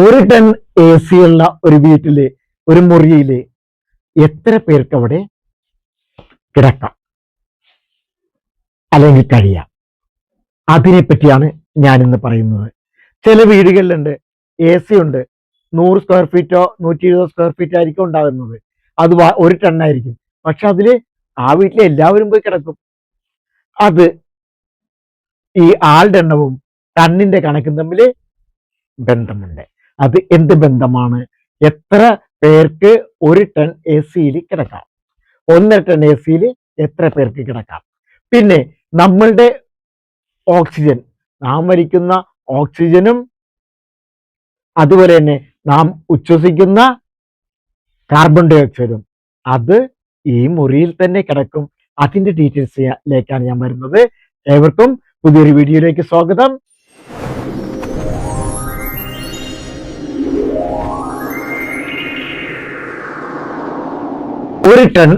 ഒരു ton A C ഉള്ള ഒരു വീട്ടില് ഒരു മുറിയില് എത്ര പേർക്ക് അവിടെ കിടക്കാം അല്ലെങ്കിൽ കഴിയാം? അതിനെപ്പറ്റിയാണ് ഞാൻ ഇന്ന് പറയുന്നത്. ചില വീടുകളിലുണ്ട് എ സി ഉണ്ട്, 100 സ്ക്വയർ ഫീറ്റോ 120 സ്ക്വയർ ഫീറ്റോ ആയിരിക്കും ഉണ്ടാകുന്നത്. അത് ഒരു ടണ്ണായിരിക്കും. പക്ഷെ അതില് ആ വീട്ടിലെ എല്ലാവരും പോയി കിടക്കും. അത് ഈ ആളുടെ എണ്ണവും ടണ്ണിന്റെ കണക്കും തമ്മിൽ ബന്ധമുണ്ട്. അത് എന്ത് ബന്ധമാണ്? എത്ര പേർക്ക് ഒരു ടൺ എ സിയിൽ കിടക്കാം? 1.5 ടൺ എ സിയിൽ എത്ര പേർക്ക് കിടക്കാം? പിന്നെ നമ്മളുടെ ഓക്സിജൻ, നാം വലിക്കുന്ന ഓക്സിജനും അതുപോലെ തന്നെ നാം ഉച്ഛ്വസിക്കുന്ന കാർബൺ ഡൈ ഓക്സൈഡും അത് ഈ മുറിയിൽ തന്നെ കിടക്കും. അതിന്റെ ഡീറ്റെയിൽസിലേക്കാണ് ഞാൻ വരുന്നത്. ഏവർക്കും പുതിയൊരു വീഡിയോയിലേക്ക് സ്വാഗതം. ഒരു ടൺ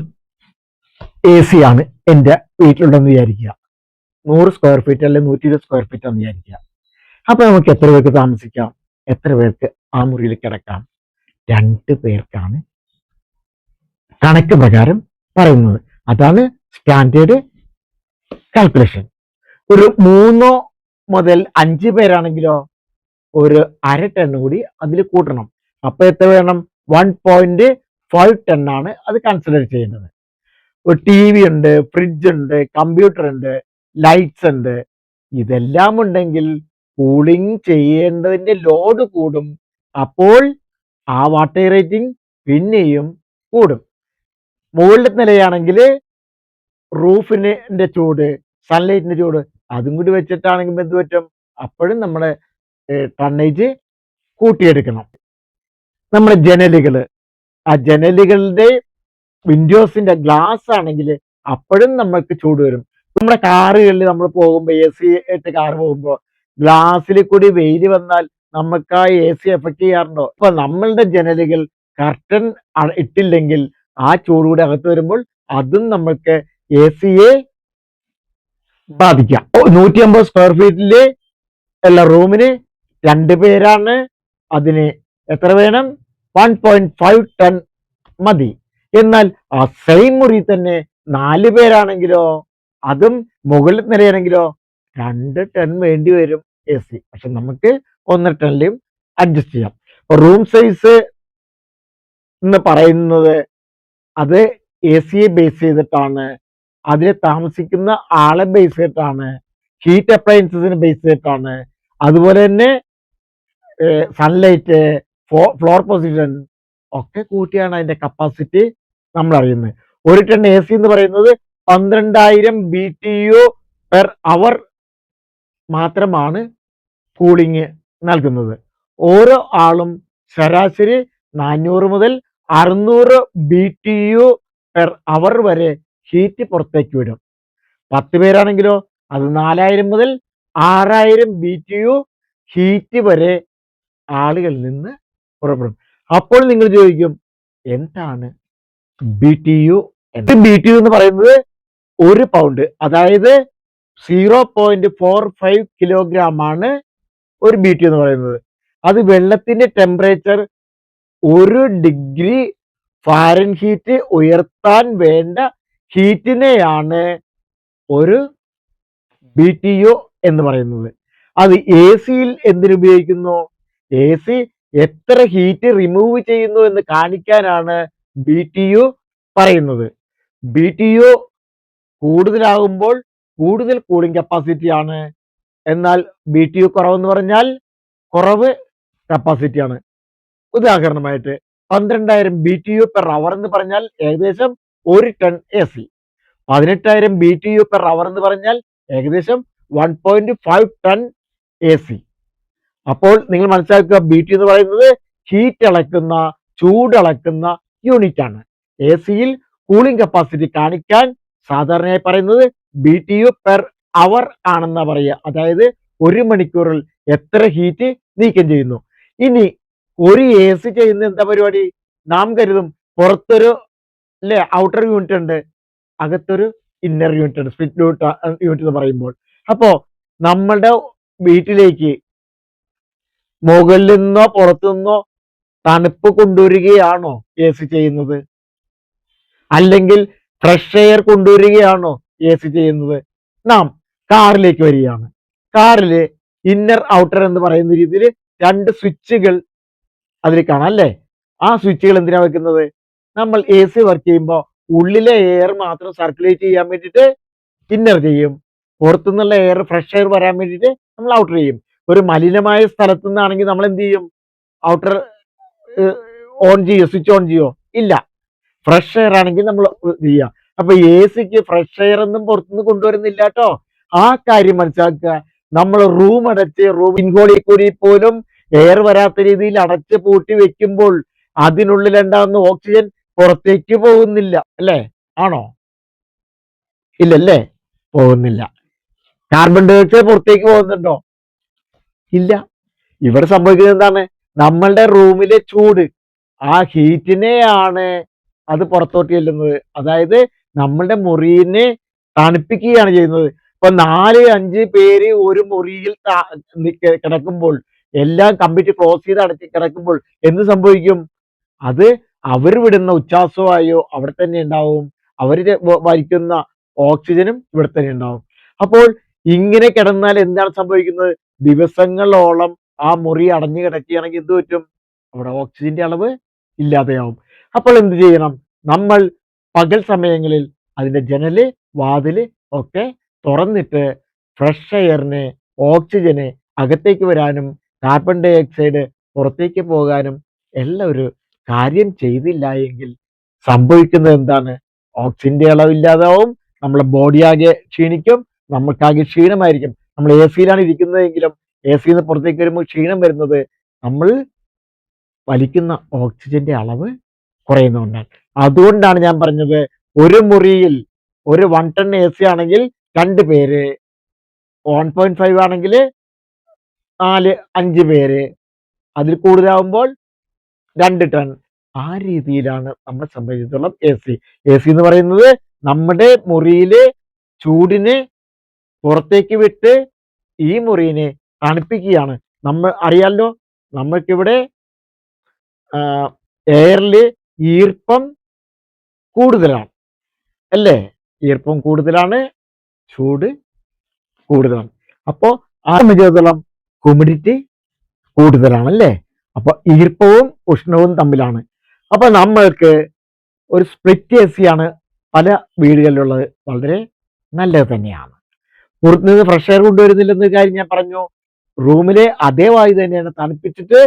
എ സി ആണ് എൻ്റെ വീട്ടിലുണ്ടെന്ന് വിചാരിക്കുക. 100 സ്ക്വയർ ഫീറ്റ് അല്ലെങ്കിൽ 120 സ്ക്വയർ ഫീറ്റ് എന്ന് വിചാരിക്കുക. അപ്പൊ നമുക്ക് എത്ര പേർക്ക് താമസിക്കാം? എത്ര പേർക്ക് ആ മുറിയിൽ കിടക്കാം? 2 പേർക്കാണ് കണക്ക് പ്രകാരം പറയുന്നത്. അതാണ് സ്റ്റാൻഡേർഡ് കാൽക്കുലേഷൻ. ഒരു 3 മുതൽ 5 പേരാണെങ്കിലോ ഒരു അര ടൺ കൂടി അതിൽ കൂട്ടണം. അപ്പൊ എത്ര വേണം? 1.5 ടൺ ആണ് അത് കൺസിഡർ ചെയ്യേണ്ടത്. ഒരു ടി വി ഉണ്ട്, ഫ്രിഡ്ജ് ഉണ്ട്, കമ്പ്യൂട്ടർ ഉണ്ട്, ലൈറ്റ്സ് ഉണ്ട്. ഇതെല്ലാം ഉണ്ടെങ്കിൽ കൂളിംഗ് ചെയ്യേണ്ടതിന്റെ ലോഡ് കൂടും. അപ്പോൾ ആ വാട്ടർ റേറ്റിംഗ് പിന്നെയും കൂടും. മുകളിലത്തെ നിലയാണെങ്കിൽ റൂഫിന്റെ ചൂട്, സൺലൈറ്റിന്റെ ചൂട് അതും കൂടി വെച്ചിട്ടാണെങ്കിൽ എന്ത് പറ്റും? അപ്പോഴും നമ്മുടെ ടണ്ണേജ് കൂട്ടിയെടുക്കണം. നമ്മുടെ ജനലുകൾ, ആ ജനലുകളുടെ വിൻഡോസിന്റെ ഗ്ലാസ് ആണെങ്കിൽ അപ്പോഴും നമ്മൾക്ക് ചൂട് വരും. നമ്മുടെ കാറുകളിൽ നമ്മൾ പോകുമ്പോൾ എ സി ഇട്ട് കാർ പോകുമ്പോൾ ഗ്ലാസ്സിൽ കൂടി വെയിൽ വന്നാൽ നമുക്ക് ആ എ സി എഫക്ട് ചെയ്യാറുണ്ടോ? അപ്പൊ നമ്മളുടെ ജനലുകൾ കർട്ടൻ ഇട്ടില്ലെങ്കിൽ ആ ചൂട് കൂടി അകത്ത് വരുമ്പോൾ അതും നമ്മൾക്ക് എ സിയെ ബാധിക്കാം. 150 സ്ക്വയർ ഫീറ്റില് ഉള്ള റൂമിന് 2 പേരാണ്. അതിന് എത്ര വേണം? 1.5 ടൺ മതി. എന്നാൽ ആ സെയിം മുറി തന്നെ 4 പേരാണെങ്കിലോ, അതും മുകളിൽ നിലയാണെങ്കിലോ 2 ടൺ വേണ്ടി വരും എ സി. പക്ഷെ നമുക്ക് 1.5 ടണ്ണിലും അഡ്ജസ്റ്റ് ചെയ്യാം. റൂം സൈസ് എന്ന് പറയുന്നത് അത് എ സിയെ ബേസ് ചെയ്തിട്ടാണ്, അതിൽ താമസിക്കുന്ന ആളെ ബേസ് ചെയ്തിട്ടാണ്, ഹീറ്റ് അപ്ലയൻസസിനെ ബേസ് ചെയ്തിട്ടാണ്, അതുപോലെ തന്നെ സൺലൈറ്റ്, ഫ്ലോർ പൊസിഷൻ ഒക്കെ കൂട്ടിയാണ് അതിന്റെ കപ്പാസിറ്റി നമ്മൾ അറിയുന്നത്. ഒരു ടൺ എ സി എന്ന് പറയുന്നത് 12,000 BTU പെർ അവർ മാത്രമാണ് കൂളിംഗ് നൽകുന്നത്. ഓരോ ആളും ശരാശരി 400 മുതൽ 600 BTU പെർ അവർ വരെ ഹീറ്റ് പുറത്തേക്ക് വിടും. 10 പേരാണെങ്കിലോ അത് 4000 മുതൽ 6000 BTU ഹീറ്റ് വരെ ആളുകളിൽ നിന്ന് പുറപ്പെടും. അപ്പോൾ നിങ്ങൾ ചോദിക്കും, എന്താണ് BTU? BTU എന്ന് പറയുന്നത് 1 പൗണ്ട്, അതായത് 0.45 കിലോഗ്രാം ആണ് ഒരു BTU എന്ന് പറയുന്നത്. അത് വെള്ളത്തിന്റെ ടെമ്പറേച്ചർ 1 ഡിഗ്രി ഫാരൻഹീറ്റ് ഉയർത്താൻ വേണ്ട ഹീറ്റിനെയാണ് ഒരു BTU എന്ന് പറയുന്നത്. അത് എ സിയിൽ എന്തിനുപയോഗിക്കുന്നു? എ സി എത്ര ഹീറ്റ് റിമൂവ് ചെയ്യുന്നു എന്ന് കാണിക്കാനാണ് BTU പറയുന്നത്. BTU കൂടുതലാകുമ്പോൾ കൂടുതൽ കൂളിംഗ് കപ്പാസിറ്റി ആണ്. എന്നാൽ BTU കുറവെന്ന് പറഞ്ഞാൽ കുറവ് കപ്പാസിറ്റിയാണ്. ഉദാഹരണമായിട്ട് 12,000 BTU പെർ അവർ എന്ന് പറഞ്ഞാൽ ഏകദേശം 1 ton A C. 18,000 BTU per hour എന്ന് പറഞ്ഞാൽ ഏകദേശം 1.5 ടൺ എ സി. അപ്പോൾ നിങ്ങൾ മനസ്സിലാക്കുക, BTU എന്ന് പറയുന്നത് ഹീറ്റ് അളക്കുന്ന, ചൂടളക്കുന്ന യൂണിറ്റ് ആണ്. എ സിയിൽ കൂളിംഗ് കപ്പാസിറ്റി കാണിക്കാൻ സാധാരണയായി പറയുന്നത് BTU പെർ അവർ ആണെന്നാ പറയുക. അതായത് 1 മണിക്കൂറിൽ എത്ര ഹീറ്റ് നീക്കം ചെയ്യുന്നു. ഇനി ഒരു എ സി ചെയ്യുന്ന എന്താ പരിപാടി? നാം കരുതും പുറത്തൊരു ഔട്ടർ യൂണിറ്റ് ഉണ്ട്, അകത്തൊരു ഇന്നർ യൂണിറ്റ് ഉണ്ട്, സ്പ്ലിറ്റ് യൂണിറ്റ് എന്ന് പറയുമ്പോൾ. അപ്പോ നമ്മളുടെ വീട്ടിലേക്ക് മുകളിൽ നിന്നോ പുറത്തു നിന്നോ തണുപ്പ് കൊണ്ടുവരികയാണോ എ സി ചെയ്യുന്നത്? അല്ലെങ്കിൽ ഫ്രഷ് എയർ കൊണ്ടുവരികയാണോ എ സി ചെയ്യുന്നത്? നാം കാറിലേക്ക് വരികയാണ്. കാറില് ഇന്നർ ഔട്ടർ എന്ന് പറയുന്ന രീതിയിൽ രണ്ട് സ്വിച്ചുകൾ അതിൽ കാണാം അല്ലേ? ആ സ്വിച്ചുകൾ എന്തിനാ വെക്കുന്നത്? നമ്മൾ എ സി വർക്ക് ചെയ്യുമ്പോൾ ഉള്ളിലെ എയർ മാത്രം സർക്കുലേറ്റ് ചെയ്യാൻ വേണ്ടിയിട്ട് ഇന്നർ ചെയ്യും, പുറത്തുനിന്നുള്ള എയർ ഫ്രഷ് എയർ വരാൻ വേണ്ടിയിട്ട് നമ്മൾ ഔട്ടർ ചെയ്യും. ഒരു മലിനമായ സ്ഥലത്തു നിന്നാണെങ്കിൽ നമ്മൾ എന്ത് ചെയ്യും? ഔട്ടർ ഓൺ ചെയ്യോ? സ്വിച്ച് ഓൺ ചെയ്യോ? ഇല്ല. ഫ്രഷ് എയർ ആണെങ്കിൽ നമ്മൾ ചെയ്യുക. അപ്പൊ എ സിക്ക് ഫ്രഷ് എയർ ഒന്നും പുറത്തുനിന്ന് കൊണ്ടുവരുന്നില്ല കേട്ടോ. ആ കാര്യം മനസ്സിലാക്കുക. നമ്മൾ റൂം അടച്ച് റൂമിൻഹോളിൽ കൂടി പോലും എയർ വരാത്ത രീതിയിൽ അടച്ച് പൂട്ടി വെക്കുമ്പോൾ അതിനുള്ളിൽ ഉണ്ടാകുന്ന ഓക്സിജൻ പുറത്തേക്ക് പോകുന്നില്ല അല്ലേ? ആണോ? ഇല്ലല്ലേ? പോകുന്നില്ല. കാർബൺ ഡൈ ഓക്സൈഡ് പുറത്തേക്ക് പോകുന്നുണ്ടോ? ഇല്ല. ഇവിടെ സംഭവിക്കുന്നത് എന്താണ്? നമ്മളുടെ റൂമിലെ ചൂട്, ആ ഹീറ്റിനെയാണ് അത് പുറത്തോട്ട് ചെല്ലുന്നത്. അതായത് നമ്മളുടെ മുറിനെ തണുപ്പിക്കുകയാണ് ചെയ്യുന്നത്. ഇപ്പൊ 4-5 പേര് ഒരു മുറിയിൽ കിടക്കുമ്പോൾ, എല്ലാം കമ്പ്ലീറ്റ് ക്ലോസ് ചെയ്ത് അടച്ച് കിടക്കുമ്പോൾ എന്ത് സംഭവിക്കും? അത് അവർ വിടുന്ന ഉച്ഛ്വാസവായു അവിടെ തന്നെ ഉണ്ടാവും, അവർ വലിക്കുന്ന ഓക്സിജനും ഇവിടെ തന്നെ ഉണ്ടാവും. അപ്പോൾ ഇങ്ങനെ കിടന്നാൽ എന്താണ് സംഭവിക്കുന്നത്? ദിവസങ്ങളോളം ആ മുറി അടഞ്ഞു കിടക്കുകയാണെങ്കിൽ എന്ത് പറ്റും? അവിടെ ഓക്സിജന്റെ അളവ് ഇല്ലാതെയാവും. അപ്പോൾ എന്ത് ചെയ്യണം? നമ്മൾ പകൽ സമയങ്ങളിൽ അതിന്റെ ജനല്, വാതില് ഒക്കെ തുറന്നിട്ട് ഫ്രഷ് എയറിന്, ഓക്സിജന് അകത്തേക്ക് വരാനും കാർബൺ ഡൈ ഓക്സൈഡ് പുറത്തേക്ക് പോകാനും എല്ലാം ഒരു കാര്യം ചെയ്തില്ല എങ്കിൽ സംഭവിക്കുന്നത് എന്താണ്? ഓക്സിജന്റെ അളവില്ലാതാവും, നമ്മളെ ബോഡി ആകെ ക്ഷീണിക്കും, നമുക്കാകെ ക്ഷീണമായിരിക്കും. നമ്മൾ എ സിയിലാണ് ഇരിക്കുന്നതെങ്കിലും എ സിന്ന് പുറത്തേക്ക് വരുമ്പോൾ ക്ഷീണം വരുന്നത് നമ്മൾ വലിക്കുന്ന ഓക്സിജന്റെ അളവ് കുറയുന്നതുകൊണ്ടാണ്. അതുകൊണ്ടാണ് ഞാൻ പറഞ്ഞത്, ഒരു മുറിയിൽ ഒരു 1 ടൺ എ സി ആണെങ്കിൽ 2 പേര്, 1.5 ആണെങ്കിൽ 4-5 പേര്, അതിൽ കൂടുതലാവുമ്പോൾ 2 ടൺ. ആ രീതിയിലാണ് നമ്മളെ സംബന്ധിച്ചിടത്തോളം എ സി. എ സി എന്ന് പറയുന്നത് നമ്മുടെ മുറിയിലെ ചൂടിനെ പുറത്തേക്ക് വിട്ട് ഈ മുറിനെ തണുപ്പിക്കുകയാണ്. നമ്മൾ അറിയാലോ, നമ്മൾക്കിവിടെ എയറിൽ ഈർപ്പം കൂടുതലാണ് അല്ലേ? ഈർപ്പം കൂടുതലാണ്, ചൂട് കൂടുതലാണ്. അപ്പോൾ ആ സംബന്ധിച്ചിടത്തോളം ഹ്യൂമിഡിറ്റി കൂടുതലാണ് അല്ലേ? അപ്പൊ ഈർപ്പവും ഉഷ്ണവും തമ്മിലാണ്. അപ്പൊ നമ്മൾക്ക് ഒരു സ്പ്ലിറ്റ് എ സി ആണ് പല വീടുകളിലുള്ളത്. വളരെ നല്ലത് തന്നെയാണ്. പുറത്തു നിന്ന് ഫ്രഷ് എയർ കൊണ്ടുവരുന്നില്ലെന്ന കാര്യം ഞാൻ പറഞ്ഞു. റൂമിലെ അതേ വായു തന്നെയാണ് തണുപ്പിച്ചിട്ട്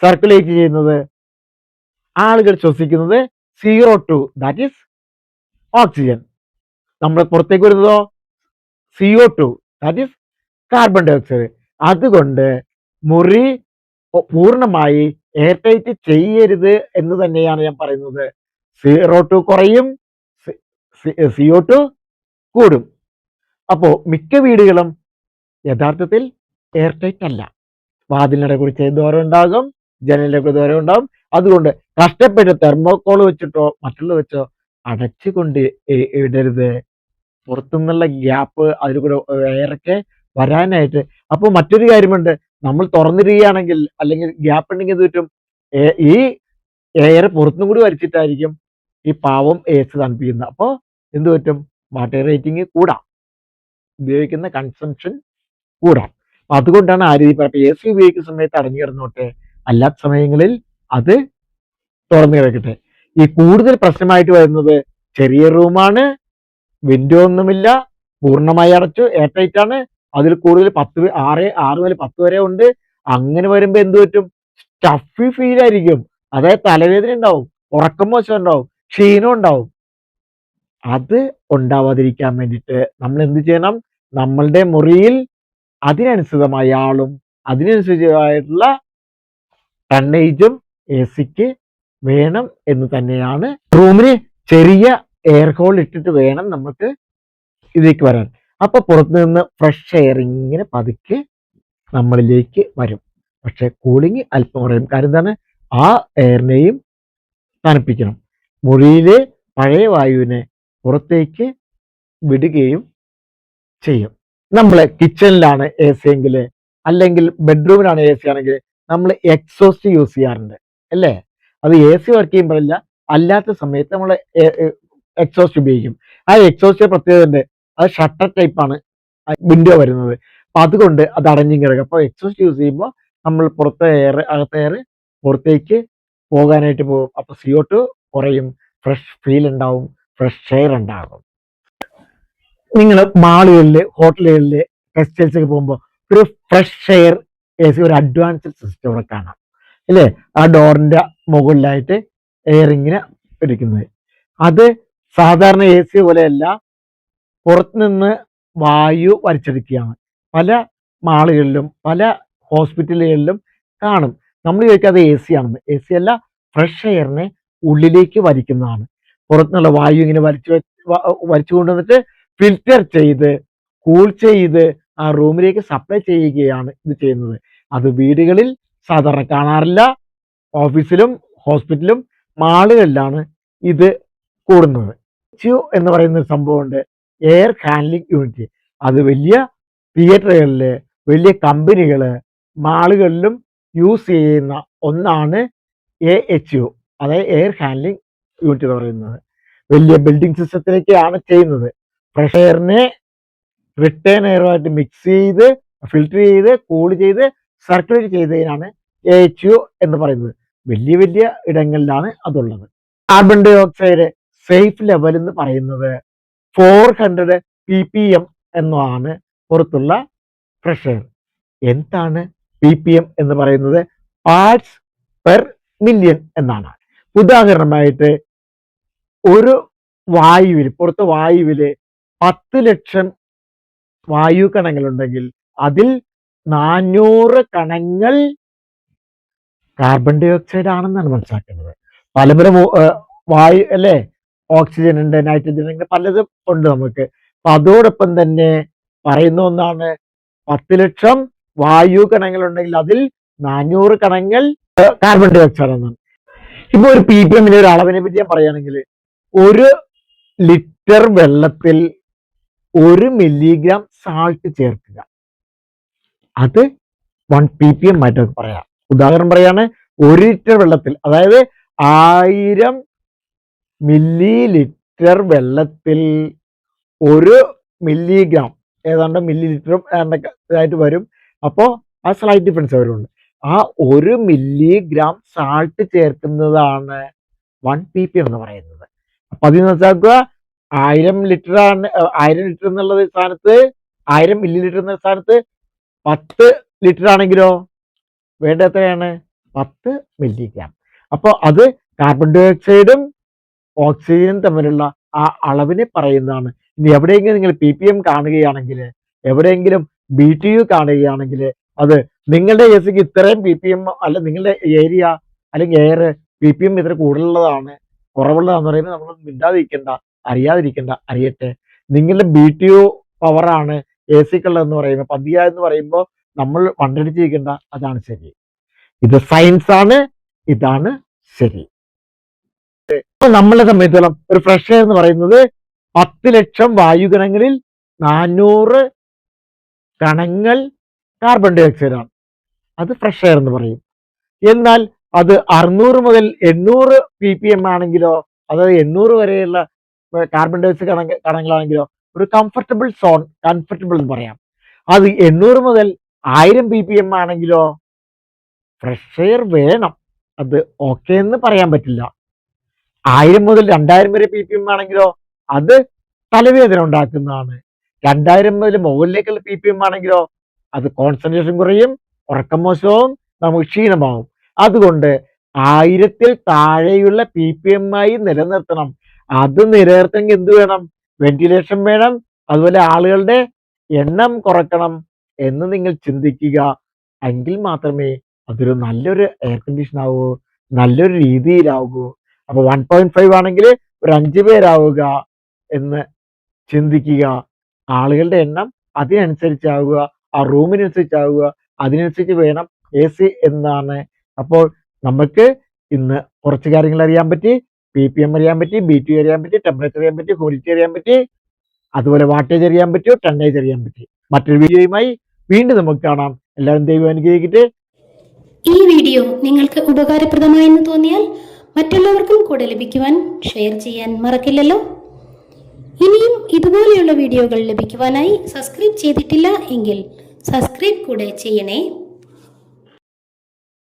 സർക്കുലേറ്റ് ചെയ്യുന്നത്. ആളുകൾ ശ്വസിക്കുന്നത് CO2, ദാറ്റ് ഈസ് ഓക്സിജൻ. നമ്മൾ പുറത്തേക്ക് വരുന്നതോ CO2, that is carbon dioxide. അതുകൊണ്ട് മുറി പൂർണ്ണമായി എയർ ടൈറ്റ് ചെയ്യരുത് എന്ന് തന്നെയാണ് ഞാൻ പറയുന്നത്. CO2 കുറയും, CO2 കൂടും. അപ്പോ മിക്ക വീടുകളും യഥാർത്ഥത്തിൽ എയർ ടൈറ്റ് അല്ല. വാതിലിനെ കുറിച്ച് ദൂരം ഉണ്ടാകും, ജനലിനെ കുറിച്ച് ദൂരം ഉണ്ടാകും. അതുകൊണ്ട് കഷ്ടപ്പെട്ട് തെർമോക്കോൾ വെച്ചിട്ടോ മറ്റുള്ള വെച്ചോ അടച്ചുകൊണ്ട് ഇടരുത്. പുറത്തുനിന്നുള്ള ഗ്യാപ്പ് അതിൽ കൂടെ എയറൊക്കെ വരാനായിട്ട്. അപ്പോൾ മറ്റൊരു കാര്യമുണ്ട്, നമ്മൾ തുറന്നിടുകയാണെങ്കിൽ അല്ലെങ്കിൽ ഗ്യാപ്പ് ഉണ്ടെങ്കിൽ എന്ത് പറ്റും? ഈ എയർ പുറത്തുനിന്നും കൂടി വലിച്ചിട്ടായിരിക്കും ഈ പാവം എ സി തണുപ്പിക്കുന്നത്. അപ്പോൾ എന്ത് പറ്റും? വാട്ടർ റേറ്റിംഗ് കൂടാം, ഉപയോഗിക്കുന്ന കൺസംഷൻ കൂടാം. അപ്പൊ അതുകൊണ്ടാണ് ആ രീതി പറയുന്നത്. എ സി ഉപയോഗിക്കുന്ന സമയത്ത് അടഞ്ഞു കിടന്നോട്ടെ, അല്ലാത്ത സമയങ്ങളിൽ അത് തുറന്നു കിടക്കട്ടെ. ഈ കൂടുതൽ പ്രശ്നമായിട്ട് വരുന്നത് ചെറിയ റൂമാണ്, വിൻഡോ ഒന്നുമില്ല, പൂർണ്ണമായി അടച്ചു, എയർ ടൈറ്റ് ആണ്, അതിൽ കൂടുതൽ 6 മുതൽ 10 വരെ ഉണ്ട്. അങ്ങനെ വരുമ്പോ എന്ത് പറ്റും? സ്റ്റഫി ഫീൽ ആയിരിക്കും. അതായത് തലവേദന ഉണ്ടാവും, ഉറക്കം മോശം ഉണ്ടാവും, ക്ഷീണം ഉണ്ടാവും. അത് ഉണ്ടാവാതിരിക്കാൻ വേണ്ടിയിട്ട് നമ്മൾ എന്ത് ചെയ്യണം? നമ്മളുടെ മുറിയിൽ അതിനനുസൃതമായ ആളും അതിനനുസരിച്ചായിട്ടുള്ള ടണ്ണേജും എ സിക്ക് വേണം എന്ന് തന്നെയാണ്. റൂമിന് ചെറിയ എയർ ഹോൾ ഇട്ടിട്ട് വേണം നമുക്ക് ഇതിലേക്ക് വരാൻ. അപ്പൊ പുറത്തു നിന്ന് ഫ്രഷ് എയർ ഇങ്ങനെ പതുക്കെ നമ്മളിലേക്ക് വരും. പക്ഷെ കൂളിംഗ് അല്പം കുറയും. കാരണം എന്താണ്? ആ എയറിനെയും തണുപ്പിക്കണം. മുറിയിലെ പഴയ വായുവിനെ പുറത്തേക്ക് വിടുകയും ചെയ്യും. നമ്മള് കിച്ചണിലാണ് എ സി എങ്കിൽ അല്ലെങ്കിൽ ബെഡ്റൂമിലാണ് എ സി ആണെങ്കിൽ നമ്മൾ എക്സോസ്റ്റ് യൂസ് ചെയ്യാറുണ്ട് അല്ലേ? അത് എ സി വർക്ക് ചെയ്യുമ്പോഴല്ല, അല്ലാത്ത സമയത്ത് നമ്മൾ എക്സോസ്റ്റ് ഉപയോഗിക്കും. ആ എക്സോസ്റ്റ് പ്രത്യേകത ഉണ്ട്, അത് ഷട്ടർ ടൈപ്പാണ് വിൻഡോ വരുന്നത്. അപ്പൊ അതുകൊണ്ട് അത് അടഞ്ഞും കിടക്കും. അപ്പോൾ എക്സോസ്റ്റ് യൂസ് ചെയ്യുമ്പോൾ നമ്മൾ പുറത്തെ എയർ, അകത്തെ എയർ പുറത്തേക്ക് പോകാനായിട്ട് പോകും. അപ്പൊ CO2 കുറയും, ഫ്രഷ് ഫീൽ ഉണ്ടാവും, ഫ്രഷ് എയർ ഉണ്ടാകും. നിങ്ങൾ മാളുകളിൽ, ഹോട്ടലുകളിൽ, ടെക്സ്റ്റൈൽസ് ഒക്കെ പോകുമ്പോൾ ഒരു ഫ്രഷ് എയർ എ സി, ഒരു അഡ്വാൻസ്ഡ് സിസ്റ്റം ഇവിടെ കാണാം അല്ലേ? ആ ഡോറിന്റെ മുകളിലായിട്ട് എയർ ഇങ്ങനെ ഇരിക്കുന്നത്. അത് സാധാരണ എ സി പോലെയല്ല, പുറത്തുനിന്ന് വായു വലിച്ചെടുക്കുകയാണ്. പല മാളുകളിലും പല ഹോസ്പിറ്റലുകളിലും കാണും. നമ്മൾ ചോദിക്കാതെ എ സി ആണെന്ന്. എ സി അല്ല, ഫ്രഷ് എയറിനെ ഉള്ളിലേക്ക് വലിക്കുന്നതാണ്. പുറത്തുനിന്നുള്ള വായു ഇങ്ങനെ വലിച്ചു കൊണ്ടുവന്നിട്ട് ഫിൽറ്റർ ചെയ്ത് കൂൾ ചെയ്ത് ആ റൂമിലേക്ക് സപ്ലൈ ചെയ്യുകയാണ് ഇത് ചെയ്യുന്നത്. അത് വീടുകളിൽ സാധാരണ കാണാറില്ല, ഓഫീസിലും ഹോസ്പിറ്റലും മാളുകളിലാണ് ഇത് കൂടുന്നത്. എന്ന് പറയുന്ന ഒരു സംഭവമുണ്ട്, എയർ ഹാൻഡ്ലിംഗ് യൂണിറ്റ്. അത് വലിയ തിയേറ്ററുകളിൽ, വലിയ കമ്പനികൾ, മാളുകളിലും യൂസ് ചെയ്യുന്ന ഒന്നാണ് AHU, അതായത് എയർ ഹാൻഡ്ലിംഗ് യൂണിറ്റ് എന്ന് പറയുന്നത്. വലിയ ബിൽഡിംഗ് സിസ്റ്റത്തിലേക്കാണ് ചെയ്യുന്നത്. ഫ്രഷ് എയറിനെ റിട്ടേൺ എയറുമായിട്ട് മിക്സ് ചെയ്ത് ഫിൽറ്റർ ചെയ്ത് കൂൾ ചെയ്ത് സർക്കുലേറ്റ് ചെയ്തതിനാണ് AHU എന്ന് പറയുന്നത്. വലിയ വലിയ ഇടങ്ങളിലാണ് അതുള്ളത്. Carbon dioxide safe level എന്ന് പറയുന്നത് 400 ppm എന്നാണ് പുറത്തുള്ള ഫ്രഷ് എയർ. എന്താണ് ppm എന്ന് പറയുന്നത്? പാർട്സ് പെർ മില്യൺ എന്നാണ്. ഉദാഹരണമായിട്ട് ഒരു വായുവിൽ, പുറത്ത് വായുവിൽ 10 ലക്ഷം വായു കണങ്ങളുണ്ടെങ്കിൽ അതിൽ 400 കണങ്ങൾ കാർബൺ ഡൈ ഓക്സൈഡ് ആണെന്നാണ് മനസ്സിലാക്കുന്നത്. പല പല വായു അല്ലേ, ഓക്സിജൻ ഉണ്ട്, നൈട്രജൻ ഉണ്ട്, പലതും ഉണ്ട് നമുക്ക്. അപ്പൊ അതോടൊപ്പം തന്നെ പറയുന്ന ഒന്നാണ്, 10 ലക്ഷം വായു കണങ്ങൾ ഉണ്ടെങ്കിൽ അതിൽ 400 കണങ്ങൾ കാർബൺ ഡൈ ഓക്സൈഡ് എന്നാണ്. ഇപ്പൊ ഒരു ppm ഒരു അളവിനെ പറ്റി ഞാൻ പറയുകയാണെങ്കിൽ, 1 ലിറ്റർ വെള്ളത്തിൽ 1 മില്ലിഗ്രാം സാൾട്ട് ചേർക്കുക, അത് 1 ppm ആയിട്ട് പറയാം. ഉദാഹരണം പറയാണ്, 1 ലിറ്റർ വെള്ളത്തിൽ, അതായത് 1000 മില്ലി ലിറ്റർ വെള്ളത്തിൽ 1 മില്ലിഗ്രാം, ഏതാണ്ട് മില്ലി ലിറ്ററും ഇതായിട്ട് വരും. അപ്പോൾ ആ സ്ലൈറ്റ് ഡിഫറൻസ് വരുന്നുണ്ട്. ആ 1 മില്ലിഗ്രാം സാൾട്ട് ചേർക്കുന്നതാണ് 1 ppm എന്ന് പറയുന്നത്. അപ്പൊ അതിൽ മനസ്സിലാക്കുക, 1000 ലിറ്റർ ആണ്, 1000 ലിറ്റർ എന്നുള്ളത് സ്ഥാനത്ത്, 1000 മില്ലി ലിറ്റർ എന്ന സ്ഥാനത്ത് 10 ലിറ്റർ ആണെങ്കിലോ വേണ്ട എത്രയാണ്? 10 മില്ലിഗ്രാം. അപ്പോൾ അത് കാർബൺ ഡൈ ഓക്സൈഡും ഓക്സിജനും തമ്മിലുള്ള ആ അളവിനെ പറയുന്നതാണ്. ഇനി എവിടെയെങ്കിലും നിങ്ങൾ ppm കാണുകയാണെങ്കിൽ, എവിടെയെങ്കിലും BTU കാണുകയാണെങ്കിൽ, അത് നിങ്ങളുടെ എ സിക്ക് ഇത്രയും ppm അല്ല, നിങ്ങളുടെ ഏരിയ അല്ലെങ്കിൽ എയർ ppm ഇത്ര കൂടുതലുള്ളതാണ്, കുറവുള്ളതാന്ന് പറയുമ്പോൾ നമ്മൾ മിണ്ടാതിരിക്കണ്ട, അറിയാതിരിക്കണ്ട, അറിയട്ടെ. നിങ്ങളുടെ BTU പവറാണ് എ സിക്കുള്ളതെന്ന് പറയുമ്പോൾ, 10,000 എന്ന് പറയുമ്പോൾ നമ്മൾ വണ്ടടിച്ചിരിക്കേണ്ട, അതാണ് ശരി. ഇത് സയൻസ് ആണ്, ഇതാണ് ശരി. നമ്മളെ സംബന്ധിച്ചിടത്തോളം ഒരു ഫ്രഷ് എയർ എന്ന് പറയുന്നത് 10 ലക്ഷം വായുകണങ്ങളിൽ 400 കണങ്ങൾ കാർബൺ ഡൈ ഓക്സൈഡ് ആണ്. അത് ഫ്രഷ് എയർ എന്ന് പറയും. എന്നാൽ അത് 600 മുതൽ 800 ppm ആണെങ്കിലോ, അതായത് 800 വരെയുള്ള കാർബൺ ഡൈ ഓക്സൈഡ് കണങ്ങളാണെങ്കിലോ ഒരു കംഫർട്ടബിൾ സോൺ, കംഫർട്ടബിൾ എന്ന് പറയാം. അത് 800 മുതൽ 1000 ppm ആണെങ്കിലോ ഫ്രഷ് എയർ വേണം, അത് ഓക്കെ എന്ന് പറയാൻ പറ്റില്ല. 1000 മുതൽ 2000 വരെ ppm ആണെങ്കിലോ അത് തലവേദന ഉണ്ടാക്കുന്നതാണ്. 2000 മുതൽ മുകളിലേക്കുള്ള ppm ആണെങ്കിലോ അത് കോൺസെൻട്രേഷൻ കുറയും, ഉറക്കം മോശവും, നമുക്ക് ക്ഷീണമാവും. അതുകൊണ്ട് 1000-ൽ താഴെയുള്ള ppm ആയി നിലനിർത്തണം. അത് നിലനിർത്തണമെങ്കിൽ എന്ത് വേണം? വെന്റിലേഷൻ വേണം, അതുപോലെ ആളുകളുടെ എണ്ണം കുറക്കണം എന്ന് നിങ്ങൾ ചിന്തിക്കുക. എങ്കിൽ മാത്രമേ അതൊരു നല്ലൊരു എയർ കണ്ടീഷൻ ആവൂ, നല്ലൊരു രീതിയിലാവൂ. അപ്പൊ 1.5 ആണെങ്കിൽ ഒരു 5 പേരാവുക എന്ന് ചിന്തിക്കുക. ആളുകളുടെ എണ്ണം അതിനനുസരിച്ചാവുക, ആ റൂമിനനുസരിച്ചാവുക, അതിനനുസരിച്ച് വേണം എ സി എന്നാണ്. അപ്പോൾ നമുക്ക് ഇന്ന് കുറച്ച് കാര്യങ്ങൾ അറിയാൻ പറ്റി. ppm അറിയാൻ പറ്റി, BTU അറിയാൻ പറ്റി, ടെമ്പറേച്ചർ അറിയാൻ പറ്റി, ഹ്യൂമിഡിറ്റി അറിയാൻ പറ്റി, അതുപോലെ വാട്ടേജ് അറിയാൻ പറ്റി, ടണ്ണേജ് അറിയാൻ പറ്റി. മറ്റൊരു വീഡിയോയുമായി വീണ്ടും നമുക്ക് കാണാം. എല്ലാവരും ദൈവം അനുഗ്രഹിക്കട്ടെ. ഈ വീഡിയോ നിങ്ങൾക്ക് ഉപകാരപ്രദമായെന്ന് തോന്നിയാൽ മറ്റുള്ളവർക്കും കൂടെ ലഭിക്കുവാൻ ഷെയർ ചെയ്യാൻ മറക്കില്ലല്ലോ. ഇനിയും ഇതുപോലെയുള്ള വീഡിയോകൾ ലഭിക്കുവാനായി സബ്സ്ക്രൈബ് ചെയ്തിട്ടില്ല എങ്കിൽ സബ്സ്ക്രൈബ് കൂടെ ചെയ്യണേ.